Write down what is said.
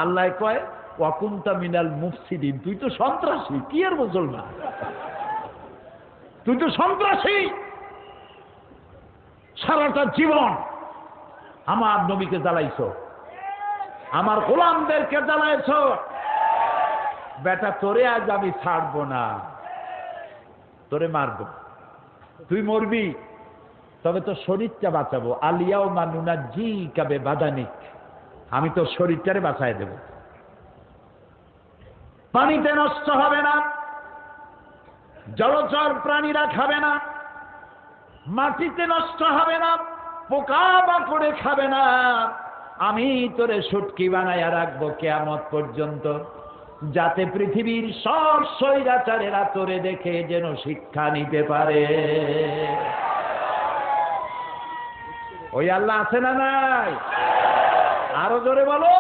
আল্লাহ কয় ওয়াকুনতা মিনাল মুফসিদিন, তুই তো সন্ত্রাসী, কি আর মুসলমান, তুই তো সন্ত্রাসী। সারাটা জীবন আমার নবীকে জ্বালাইছো, আমার গোলামদেরকে জ্বালাইছো, বেটা তোরে আজ আমি ছাড়বো না, তোরে মারবো, তুই মরবি, তবে তো শরীরটা বাঁচাবো। আলিয়াও মানুনা জি কাবে বাদানিক, আমি তো শরীরটারে বাঁচায় দেব। পানিতে নষ্ট হবে না, জলচর প্রাণীরা খাবে না, মাটিতে নষ্ট হবে না, পোকা মাকড়ে খাবে না, আমি তোরে শুটকি বানাইয়া রাখবো কিয়ামত পর্যন্ত, যাতে পৃথিবীর সব স্বৈরাচারেরা তোরে দেখে যেন শিক্ষা নিতে পারে। ওই আল্লাহ আছে না নাই? আরো জোরে বলো।